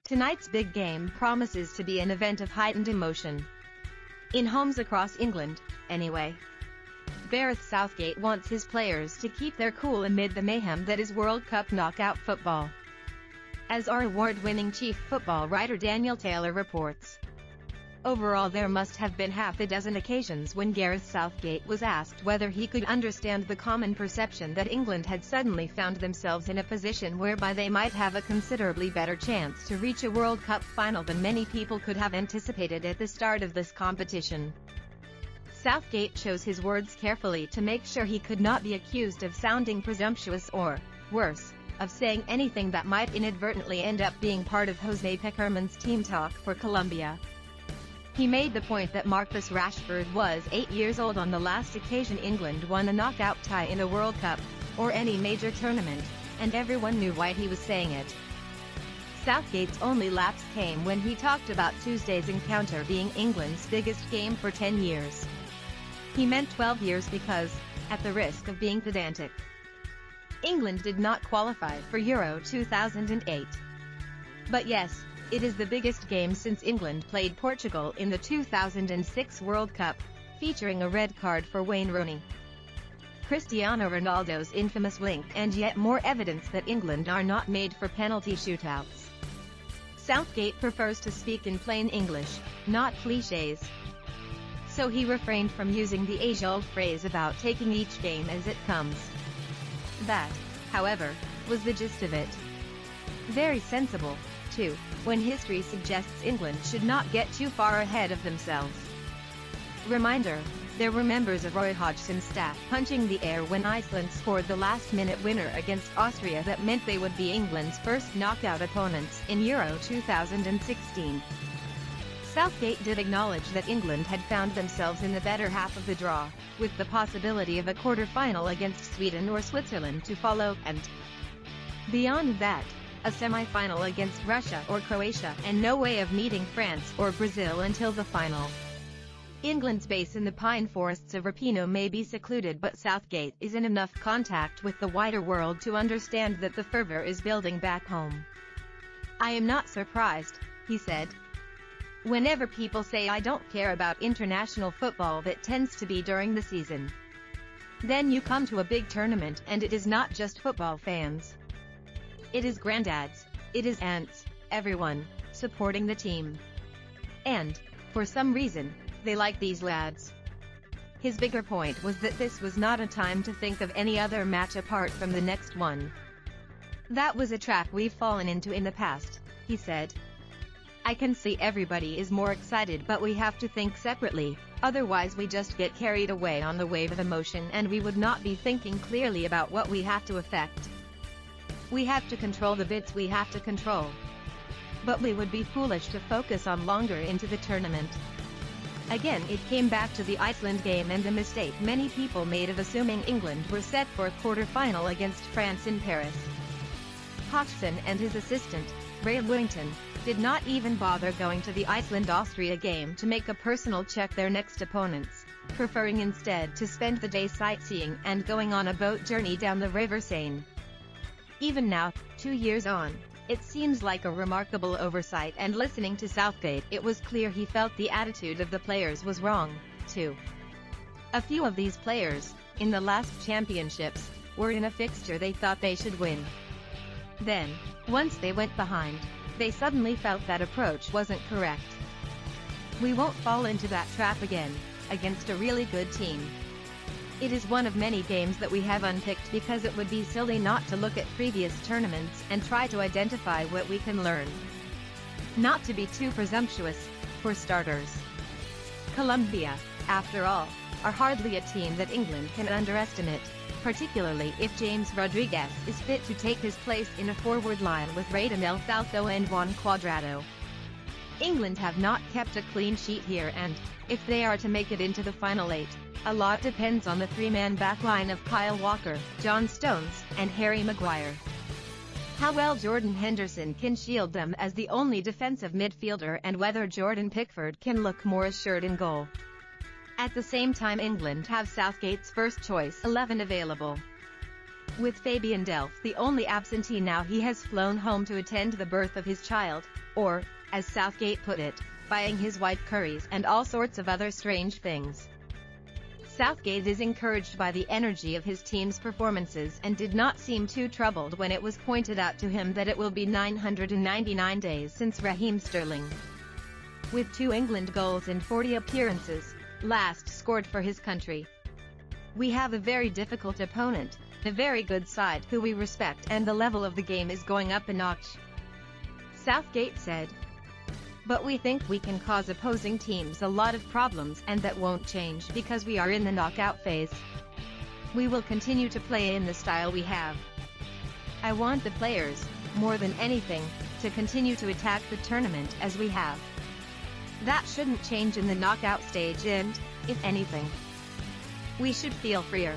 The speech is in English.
Tonight's big game promises to be an event of heightened emotion. In homes across England, anyway. Gareth Southgate wants his players to keep their cool amid the mayhem that is World Cup knockout football. As our award-winning chief football writer Daniel Taylor reports, overall there must have been half a dozen occasions when Gareth Southgate was asked whether he could understand the common perception that England had suddenly found themselves in a position whereby they might have a considerably better chance to reach a World Cup final than many people could have anticipated at the start of this competition. Southgate chose his words carefully to make sure he could not be accused of sounding presumptuous or, worse, of saying anything that might inadvertently end up being part of Jose Pekerman's team talk for Colombia. He made the point that Marcus Rashford was 8 years old on the last occasion England won a knockout tie in a World Cup, or any major tournament, and everyone knew why he was saying it. Southgate's only lapse came when he talked about Tuesday's encounter being England's biggest game for 10 years. He meant 12 years because, at the risk of being pedantic, England did not qualify for Euro 2008. But yes, it is the biggest game since England played Portugal in the 2006 World Cup, featuring a red card for Wayne Rooney. Cristiano Ronaldo's infamous link and yet more evidence that England are not made for penalty shootouts. Southgate prefers to speak in plain English, not clichés. So he refrained from using the age-old phrase about taking each game as it comes. That, however, was the gist of it. Very sensible, too, when history suggests England should not get too far ahead of themselves. Reminder, there were members of Roy Hodgson's staff punching the air when Iceland scored the last-minute winner against Austria that meant they would be England's first knockout opponents in Euro 2016. Southgate did acknowledge that England had found themselves in the better half of the draw, with the possibility of a quarter-final against Sweden or Switzerland to follow, and beyond that, a semi-final against Russia or Croatia, and no way of meeting France or Brazil until the final. England's base in the pine forests of Rapino may be secluded, but Southgate is in enough contact with the wider world to understand that the fervor is building back home. "I am not surprised," he said. "Whenever people say I don't care about international football, that tends to be during the season. Then you come to a big tournament and it is not just football fans. It is granddads, it is aunts, everyone, supporting the team. And, for some reason, they like these lads." His bigger point was that this was not a time to think of any other match apart from the next one. "That was a trap we've fallen into in the past," he said. "I can see everybody is more excited, but we have to think separately, otherwise we just get carried away on the wave of emotion and we would not be thinking clearly about what we have to affect. We have to control the bits we have to control. But we would be foolish to focus on longer into the tournament." Again, it came back to the Iceland game and the mistake many people made of assuming England were set for a quarter-final against France in Paris. Hodgson and his assistant, Ray Lewington, did not even bother going to the Iceland-Austria game to make a personal check their next opponents, preferring instead to spend the day sightseeing and going on a boat journey down the River Seine. Even now, 2 years on, it seems like a remarkable oversight, and listening to Southgate, it was clear he felt the attitude of the players was wrong, too. A few of these players, in the last championships, were in a fixture they thought they should win. Then, once they went behind, they suddenly felt that approach wasn't correct. "We won't fall into that trap again, against a really good team. It is one of many games that we have unpicked because it would be silly not to look at previous tournaments and try to identify what we can learn. Not to be too presumptuous, for starters. Colombia, after all, are hardly a team that England can underestimate, particularly if James Rodriguez is fit to take his place in a forward line with Radamel Falcao and Juan Cuadrado. England have not kept a clean sheet here, and, if they are to make it into the final 8, a lot depends on the three-man backline of Kyle Walker, John Stones, and Harry Maguire. How well Jordan Henderson can shield them as the only defensive midfielder, and whether Jordan Pickford can look more assured in goal. At the same time, England have Southgate's first choice 11 available. With Fabian Delph the only absentee now, he has flown home to attend the birth of his child, or, as Southgate put it, buying his wife curries and all sorts of other strange things. Southgate is encouraged by the energy of his team's performances and did not seem too troubled when it was pointed out to him that it will be 999 days since Raheem Sterling, with 2 England goals in 40 appearances, last scored for his country. We have a very difficult opponent, a very good side who we respect, and the level of the game is going up a notch, Southgate said. But we think we can cause opposing teams a lot of problems, and that won't change because we are in the knockout phase. We will continue to play in the style we have. I want the players, more than anything, to continue to attack the tournament as we have. That shouldn't change in the knockout stage, and, if anything, we should feel freer.